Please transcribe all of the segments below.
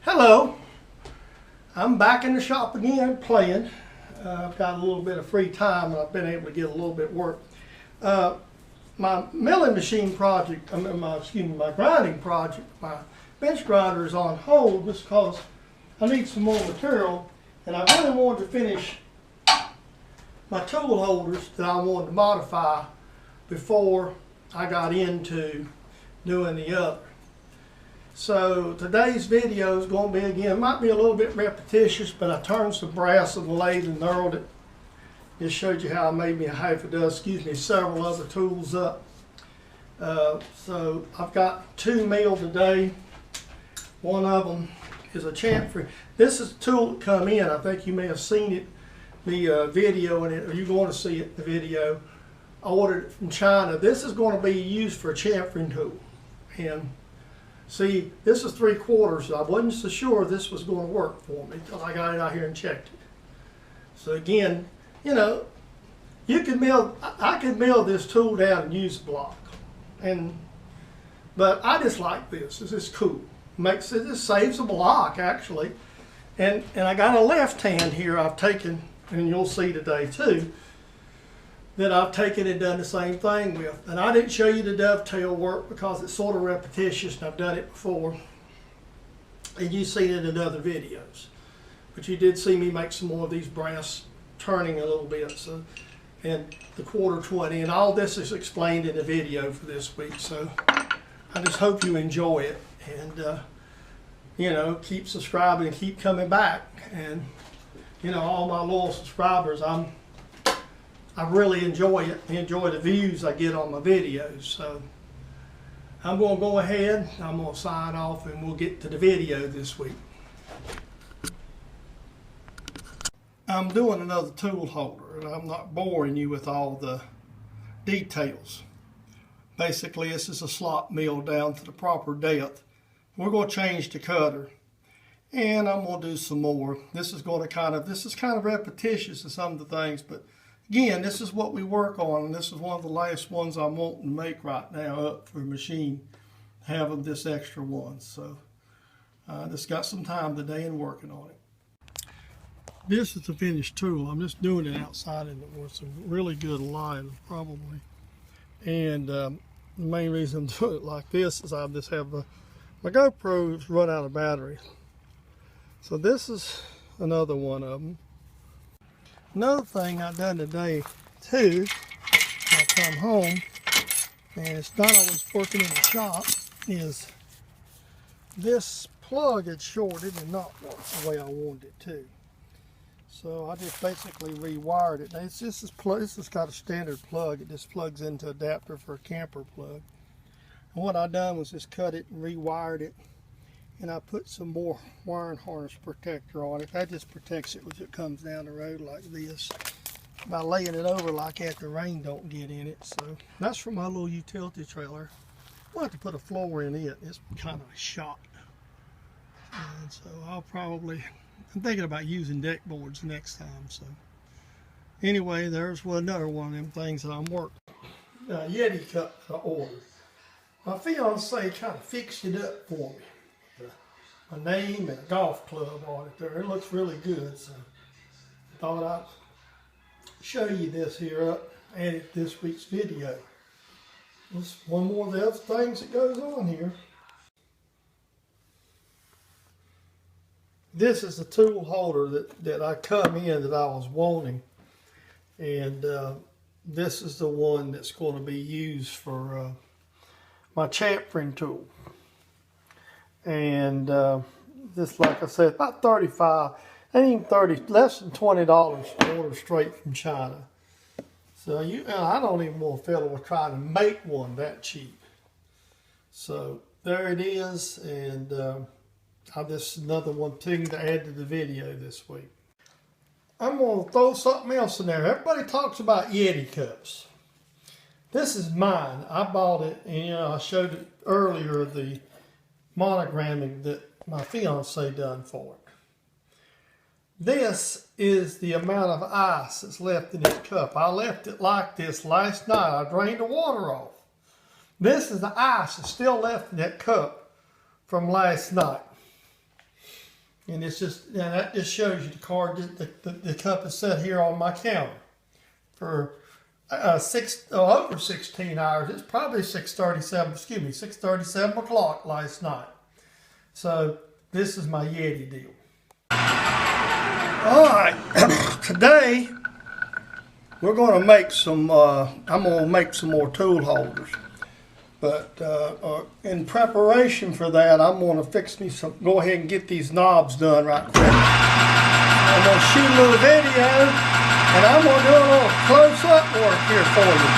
Hello, I'm back in the shop again playing. I've got a little bit of free time and I've been able to get a little bit of work. My milling machine project, my grinding project, my bench grinder is on hold just because I need some more material, and I really wanted to finish my tool holders that I wanted to modify before I got into doing the other. So today's video is going to be, again, might be a little bit repetitious, but I turned some brass on the lathe and knurled it. Just showed you how I made me several other tools up. So I've got two milled today. One of them is a chamfer. This is a tool that come in. I think you may have seen it, the video in it, or you're going to see it, the video. I ordered it from China. This is going to be used for a chamfering tool. And see, this is 3/4. I wasn't so sure this was going to work for me until I got it out here and checked it. So again, you know, you can mill, I could mill this tool down and use a block. But I just like this. This is cool. Makes it, just saves a block actually. And I got a left hand here I've taken, and you'll see today too, that I've taken and done the same thing with. And I didn't show you the dovetail work because it's sort of repetitious and I've done it before. And you've seen it in other videos. But you did see me make some more of these brass turning a little bit. So, and the 1/4-20, and all this is explained in the video for this week. So I just hope you enjoy it, and you know, keep subscribing and keep coming back. And you know, all my loyal subscribers, I really enjoy it. I enjoy the views I get on my videos. So I'm going to go ahead, I'm going to sign off, and we'll get to the video this week. I'm doing another tool holder, and I'm not boring you with all the details. Basically, this is a slot mill down to the proper depth. We're going to change the cutter, and I'm going to do some more. This is kind of repetitious in some of the things, but again, this is what we work on, and this is one of the last ones I'm wanting to make right now up for a machine, having this extra one. So I just got some time today and working on it. This is the finished tool. I'm just doing it outside in the, with some really good light, probably. And the main reason I'm doing it like this is I just have my GoPro's run out of battery. So this is another one of them. Another thing I've done today too, when I come home, and it's not always working in the shop, is this plug had shorted and not worked the way I wanted it to. So I just basically rewired it. Now this has got a standard plug. It just plugs into adapter for a camper plug. And what I done was just cut it and rewired it, and I put some more wiring harness protector on it. That just protects it as it comes down the road like this. By laying it over like that, the rain don't get in it. So that's for my little utility trailer. I'll have to put a floor in it. It's kind of a shot. And so I'm thinking about using deck boards next time. So anyway, there's another one of them things that I'm working. Yeti cup I ordered. My fiance kind of fixed it up for me. My name and a golf club on it there. It looks really good, so I thought I'd show you this here up, added this week's video. Just one more of the other things that goes on here. This is the tool holder that I come in that I was wanting, and this is the one that's going to be used for my chamfering tool. And this, like I said, about 35, ain't even 30, less than $20 to order straight from China. So I don't even want a fellow to try to make one that cheap. So there it is, and this is another one thing to add to the video this week. I'm going to throw something else in there. Everybody talks about Yeti cups. This is mine. I bought it, and I showed it earlier, the monogramming that my fiance done for it. This is the amount of ice that's left in this cup. I left it like this last night. I drained the water off. This is the ice that's still left in that cup from last night. And it's just, and that just shows you the card, the cup is set here on my counter for over 16 hours. It's probably 6:37 o'clock last night. So this is my Yeti deal. All right, today we're going to make some, I'm going to make some more tool holders. But in preparation for that, I'm going to fix me some, go ahead and get these knobs done right quick. I'm going to shoot a little video, and I'm going to do a little close-up work here for you.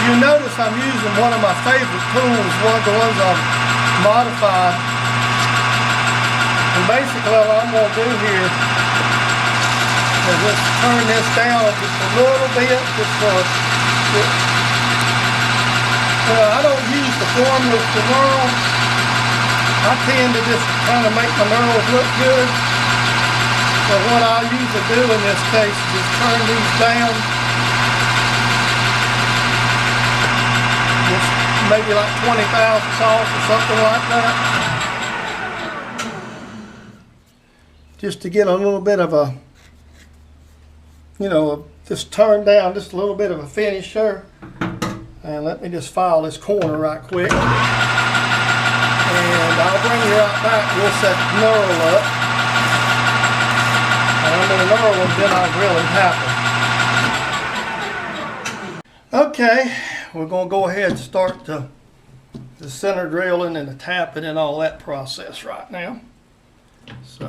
You notice I'm using one of my favorite tools, one of the ones I've modified. And basically what I'm going to do here is just turn this down just a little bit. I don't use the formless to knurl. I tend to just kind of make my knurls look good. So what I usually do in this case is just turn these down. Maybe like 20 thousandths off or something like that. Just to get a little bit of a, you know, just turn down just a little bit of a finish there. And let me just file this corner right quick. And I'll bring you right back. We'll set the knurl up. And I'm going to knurl them, then I'll really happen. Okay. We're going to go ahead and start the center drilling and the tapping and all that process right now. So.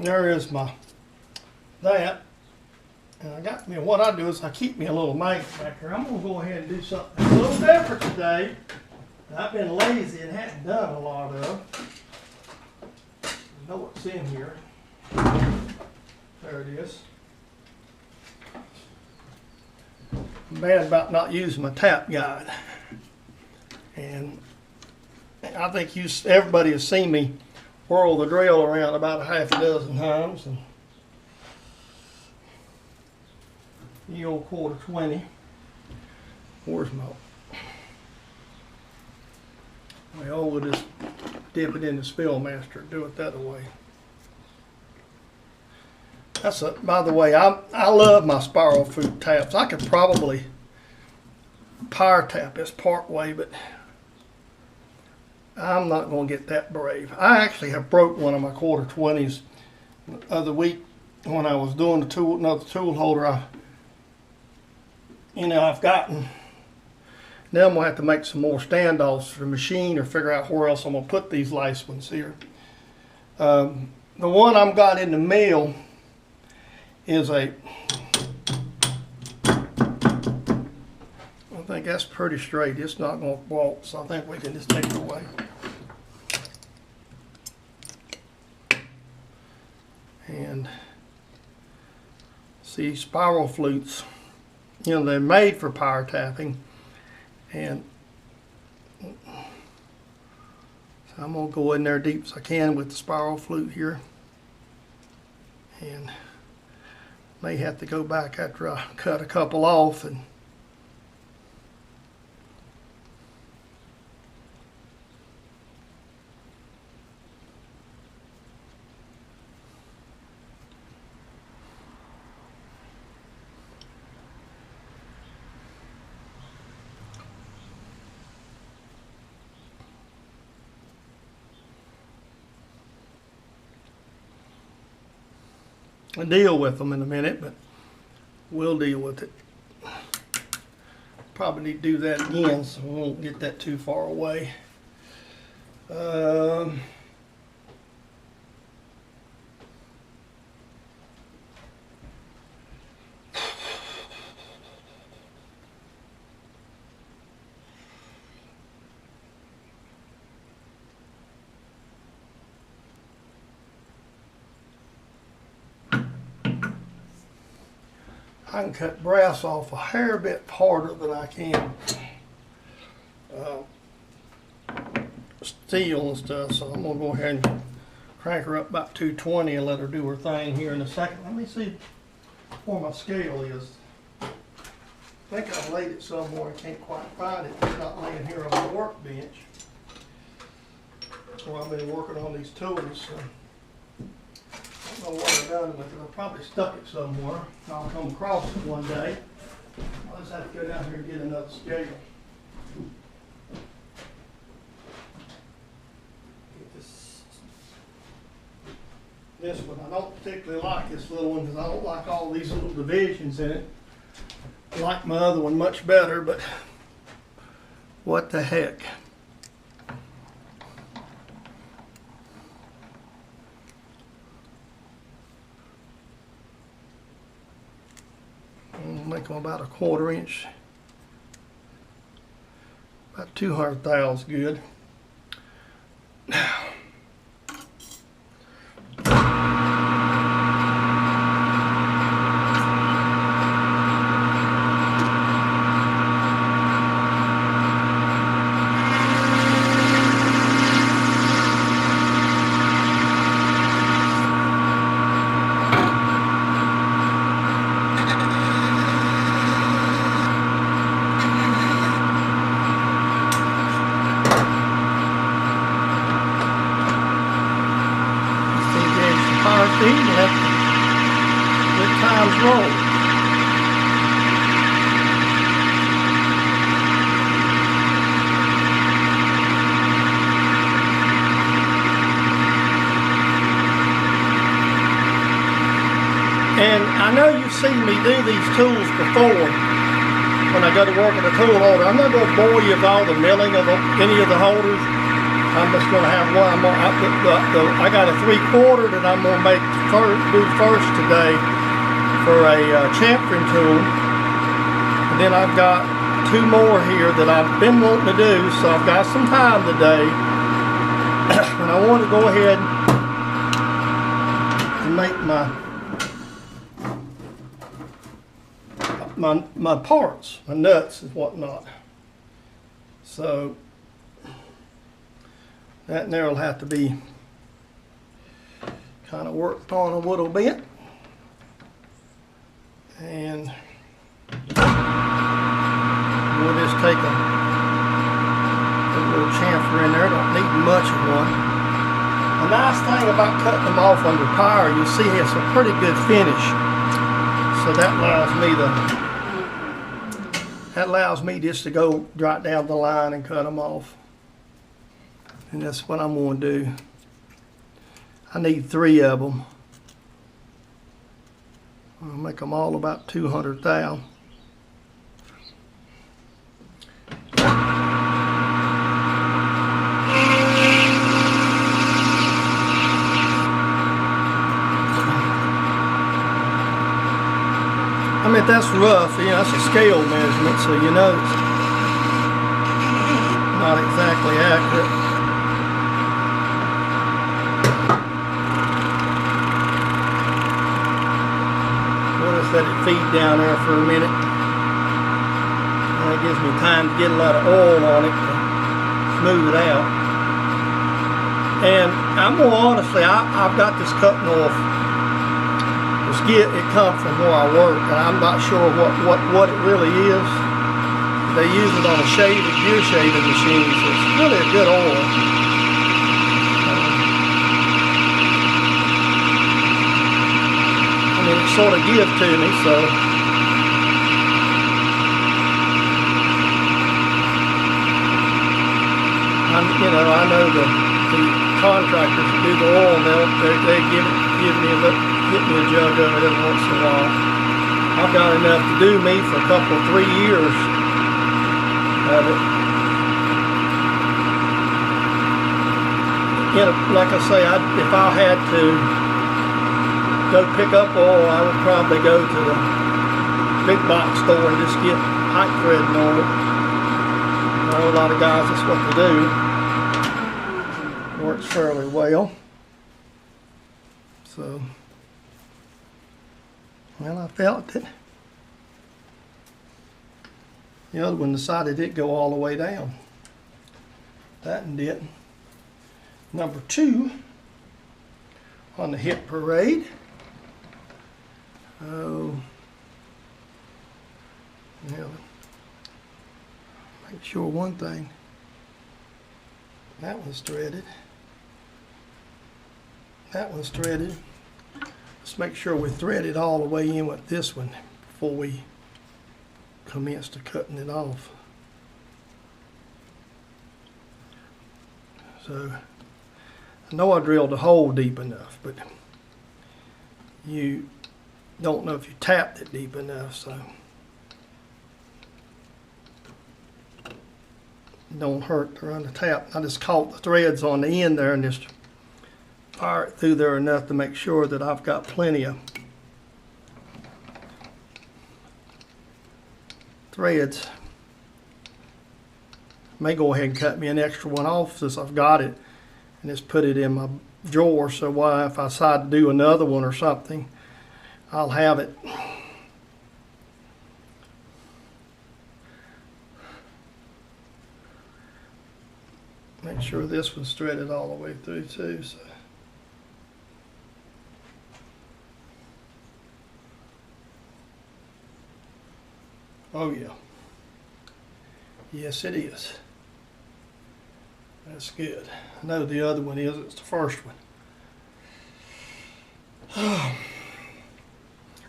There is my that, and I got me. What I do is I keep me a little magnet back here. I'm gonna go ahead and do something a little different today. I've been lazy and hadn't done a lot of. I know what's in here. There it is. I'm bad about not using my tap guide, and I think everybody has seen me whirl the drill around about a half a dozen times. And the old quarter 20. Where's my? Well, we'll just dip it in the Spillmaster and do it that way. By the way, I love my spiral foot taps. I could probably power tap this part way, but I'm not going to get that brave. I actually have broke one of my quarter 20s the other week when I was doing another tool holder. I've gotten. Now I'm going to have to make some more standoffs for the machine or figure out where else I'm going to put these last ones here. The one I've got in the mail is I think that's pretty straight. It's not going to walk, so I think we can just take it away. And see, spiral flutes, they're made for power tapping. And so I'm going to go in there deep as I can with the spiral flute here. And may have to go back after I cut a couple off. And I'll deal with them in a minute, but we'll deal with it. Probably need to do that again, so we won't get that too far away. I can cut brass off a hair bit harder than I can steel and stuff, so I'm going to go ahead and crank her up about 220 and let her do her thing here in a second. Let me see where my scale is. I think I laid it somewhere. I can't quite find it. It's not laying here on my workbench. Well, I've been working on these tools. So I don't know what I've done with it. I probably stuck it somewhere. I'll come across it one day. I'll just have to go down here and get another scale. Get this one. I don't particularly like this little one because I don't like all these little divisions in it. I like my other one much better, but what the heck. Make them about a 1/4 inch. About 200 thou is good. Now, let times roll. And I know you've seen me do these tools before when I go to work at a tool holder. I'm not going to bore you with all the milling of any of the holders. I'm just going to have one. I got a 3/4 that I'm going to do first today for a chamfering tool. And then I've got 2 more here that I've been wanting to do, so I've got some time today. And I want to go ahead and make my parts, my nuts and whatnot. So that there will have to be kind of worked on a little bit. And we'll just take a little chamfer in there. Don't need much of one. The nice thing about cutting them off under power, you see it's a pretty good finish. So that allows me just to go right down the line and cut them off. And that's what I'm going to do. I need 3 of them. I'll make them all about 200 thou. I mean, that's rough, you know, that's a scale measurement, so you know it's not exactly accurate. We'll just let it feed down there for a minute. And that gives me time to get a lot of oil on it to smooth it out. And I'm more honestly, I've got this cutting off. It comes from where I work, and I'm not sure what it really is. They use it on a gear shaving machine, so it's really a good oil. I mean, it sort of gives to me, so. I know the contractors that do the oil, they give me a little. Get me a jug of it every once in a while. I've got enough to do me for a couple, 3 years of it. You know, like I say, if I had to go pick up oil, I would probably go to the big box store and just get pipe threading on it. I know a lot of guys, that's what they do. Works fairly well. So. Well, I felt it. The other one decided it'd go all the way down. That one didn't. Number 2 on the hit parade. Oh, yeah. Make sure one thing. That one's threaded. That one's threaded. Let's make sure we thread it all the way in with this one before we commence to cutting it off. So I know I drilled a hole deep enough, but you don't know if you tapped it deep enough, so it don't hurt to run the tap. I just caught the threads on the end there and just fire it through there enough to make sure that I've got plenty of threads. May go ahead and cut me an extra one off since I've got it and just put it in my drawer, so if I decide to do another one or something, I'll have it. Make sure this one's threaded all the way through too. So. Oh yeah. Yes, it is. That's good. I know the other one is. It's the first one.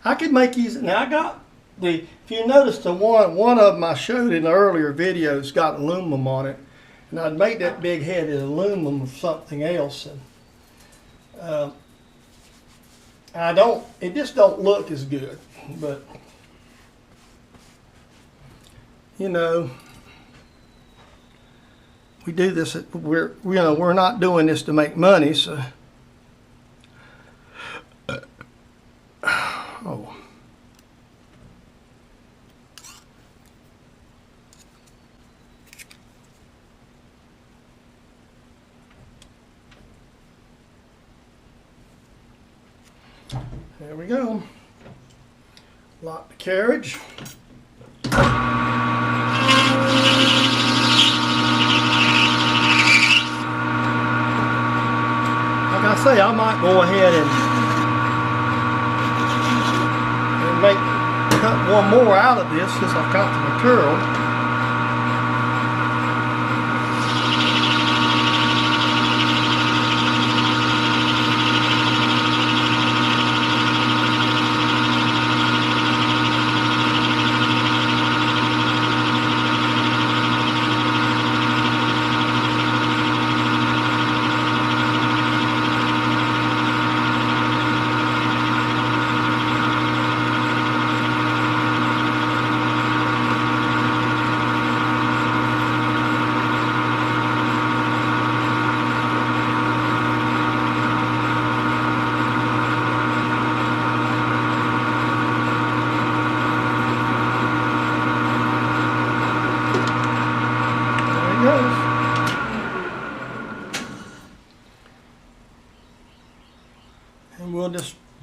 I could make these. Now I got the. If you notice, the one of them I showed in the earlier videos got aluminum on it, and I'd made that big headed aluminum of something else, and I don't. It just don't look as good, but. You know, we do this. We're not doing this to make money. So, oh, there we go. Lock the carriage. Like I say, I might go ahead and cut one more out of this since I've got the material.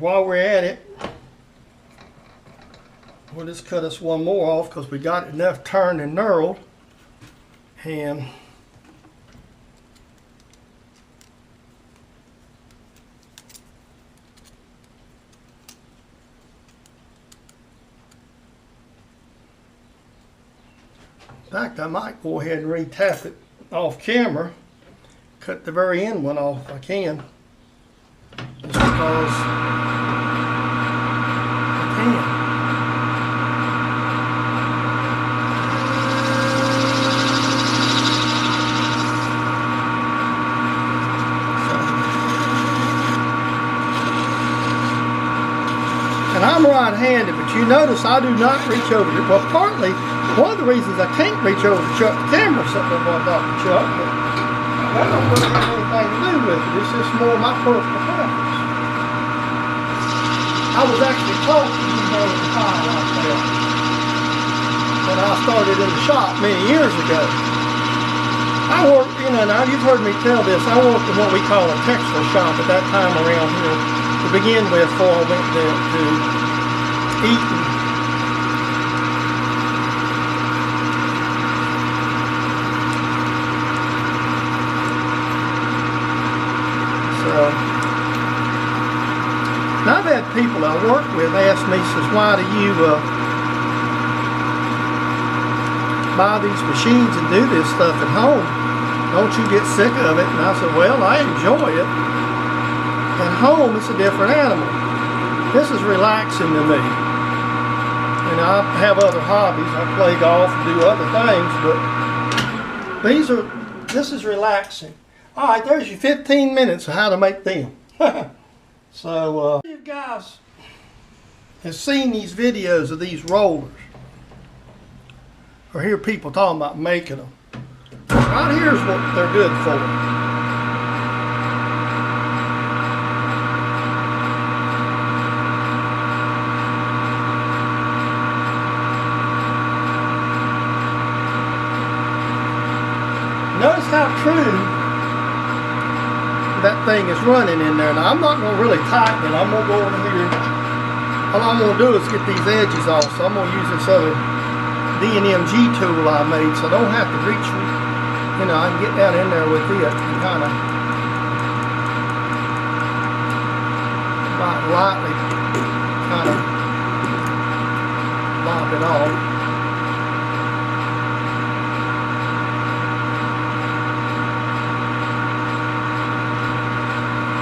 while we're at it, we'll just cut us one more off because we got enough turned and knurled. And in fact, I might go ahead and re-tap it off camera. Cut the very end one off if I can. Just because I can. And I'm right-handed, but you notice I do not reach over it. Well, partly, one of the reasons I can't reach over to Chuck the camera, something about Dr. Chuck, but that don't really have anything to do with it. It's just more my personal preference. I was actually taught to use more of the file like that when I started in the shop many years ago. I worked, now you've heard me tell this, I worked in what we call a textile shop at that time around here to begin with before I went to Eaton. And I've had people I work with ask me, says, why do you buy these machines and do this stuff at home? Don't you get sick of it? And I said, well, I enjoy it. At home, it's a different animal. This is relaxing to me. And I have other hobbies. I play golf and do other things, but this is relaxing. All right, there's your 15 minutes of how to make them. So, you guys have seen these videos of these rollers, or hear people talking about making them. Right here's what they're good for. Notice how true that thing is running in there. Now I'm not going to really tighten it. I'm going to go over here. All I'm going to do is get these edges off. So I'm going to use this other D&MG tool I made so I don't have to reach, I can get down in there with it and kind of lightly kind of lop it off.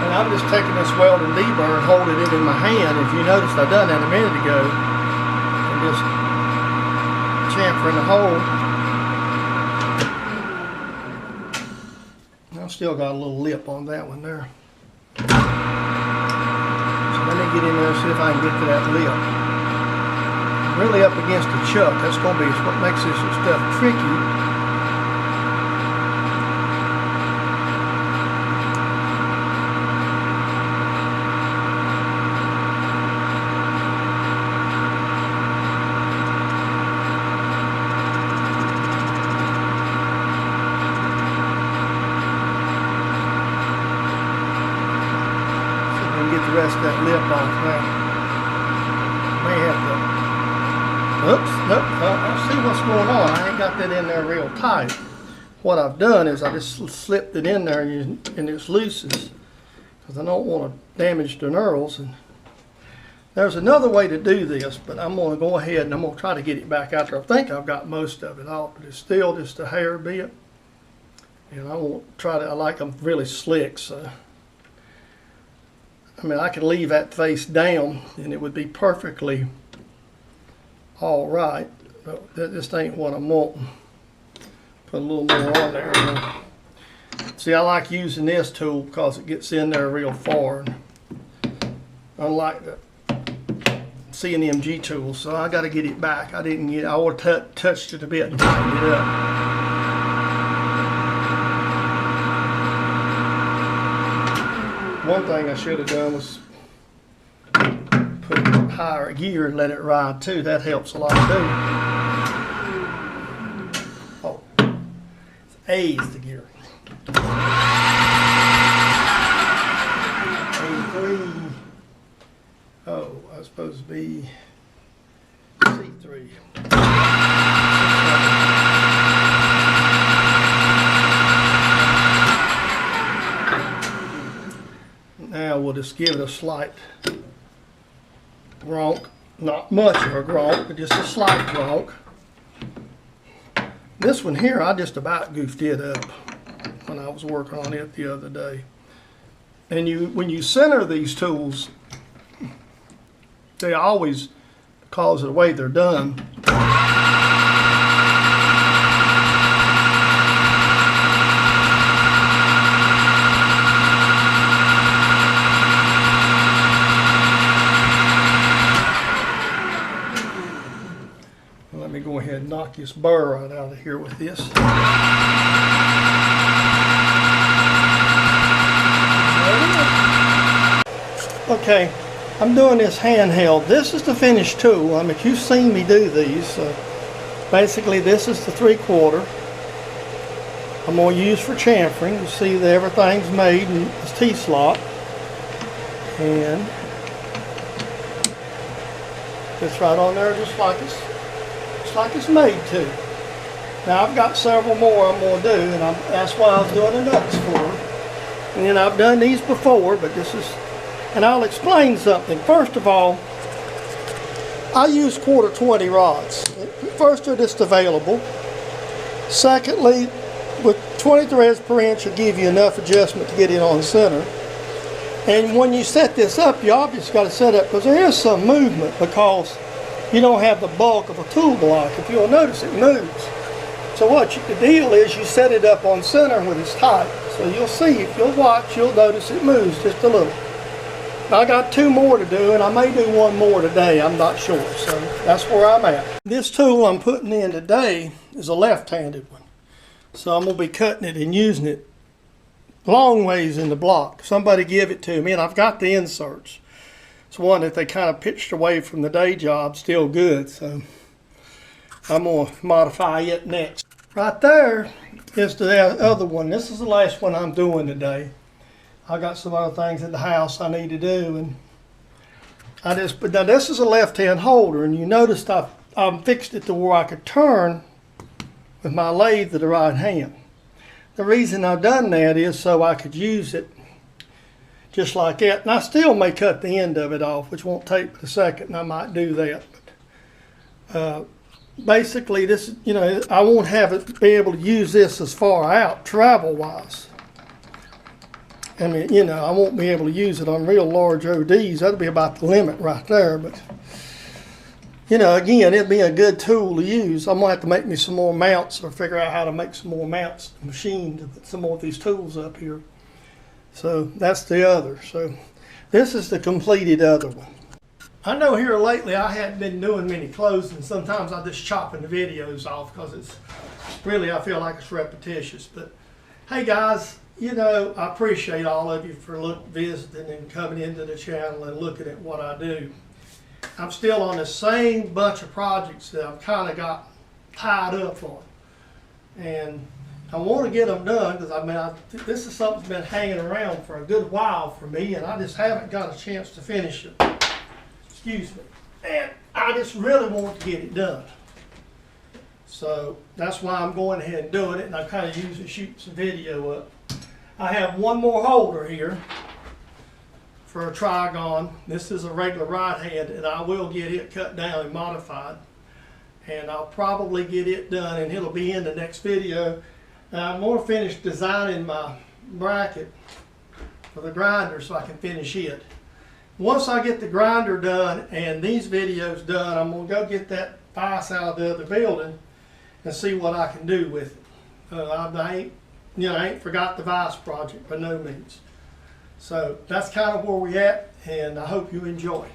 I'm just taking this welding deburr and holding it in my hand. If you noticed, I done that a minute ago. And just chamfering the hole. I still got a little lip on that one there. So let me get in there and see if I can get to that lip. Really up against the chuck. That's going to be what makes this stuff tricky. The rest of that lip off now. May have to. Oops, nope. I see what's going on. I ain't got that in there real tight. What I've done is I just slipped it in there and it's looses because I don't want to damage the knurls. And there's another way to do this, but I'm going to go ahead and I'm going to try to get it back out there. I think I've got most of it off, but it's still just a hair bit. And I won't try to. I like them really slick, so. I mean, I could leave that face down and it would be perfectly all right, but that just ain't what I'm wanting. Put a little more on there. See, I like using this tool because it gets in there real far, unlike the C&MG tool. So I got to get it back. I would have touched it a bit and tightened it up. One thing I should have done was put higher gear and let it ride too. That helps a lot too. Oh, A is the gear. A3. Oh, I was supposed to be C3. Now we'll just give it a slight gronk. Not much of a gronk, but just a slight gronk. This one here, I just about goofed it up when I was working on it the other day. And when you center these tools, they always, because of the way they're done, let me go ahead and knock this burr right out of here with this. Okay, I'm doing this handheld. This is the finished tool. I mean, you've seen me do these. Basically, this is the 3/4. I'm going to use for chamfering. You see that everything's made in this T-slot. And it's right on there just like it's made to. Now I've got several more I'm going to do, and that's why I was doing the nuts for. And then I've done these before, but this is, and I'll explain something. First of all, I use 1/4 rods. First, they're just available. Secondly, with 20 threads per inch will give you enough adjustment to get it on center. And when you set this up, you obviously got to set up, because there is some movement, because you don't have the bulk of a tool block. If you'll notice, it moves. So the deal is you set it up on center when it's tight. So you'll see, if you'll watch, you'll notice it moves just a little. I got 2 more to do, and I may do 1 more today, I'm not sure. So that's where I'm at. This tool I'm putting in today is a left-handed one. So I'm going to be cutting it and using it long ways in the block. Somebody give it to me, and I've got the inserts. It's one that they kind of pitched away from the day job, still good. So I'm going to modify it next. Right there is the other one. This is the last one I'm doing today. I got some other things in the house I need to do, and but now this is a left-hand holder, and you noticed I fixed it to where I could turn with my lathe to the right hand. The reason I've done that is so I could use it just like that, and I still may cut the end of it off, which won't take but a second, and I might do that. But, basically, this, I won't be able to use this as far out travel-wise. I mean, I won't be able to use it on real large ODs. That'll be about the limit right there. But, again, it'd be a good tool to use. I'm going to have to make me some more mounts, or figure out how to make some more mounts, machine to put some more of these tools up here. So that's the other. So this is the completed other one. I know here lately I hadn't been doing many closings. Sometimes I just chopping the videos off because it's really, I feel like it's repetitious. But hey guys, I appreciate all of you for visiting and coming into the channel and looking at what I do. I'm still on the same bunch of projects that I've kind of got tied up on. And I want to get them done, because this is something that's been hanging around for a good while for me, and I just haven't got a chance to finish it. Excuse me. And I just really want to get it done. So that's why I'm going ahead and doing it, and I kind of usually shoot some video up. I have 1 more holder here for a Trigon. This is a regular right hand, and I will get it cut down and modified. And I'll probably get it done, and it'll be in the next video. Now I'm going to finish designing my bracket for the grinder so I can finish it. Once I get the grinder done and these videos done, I'm going to go get that vise out of the other building and see what I can do with it. I ain't forgot the vise project by no means. So that's kind of where we're at, and I hope you enjoy.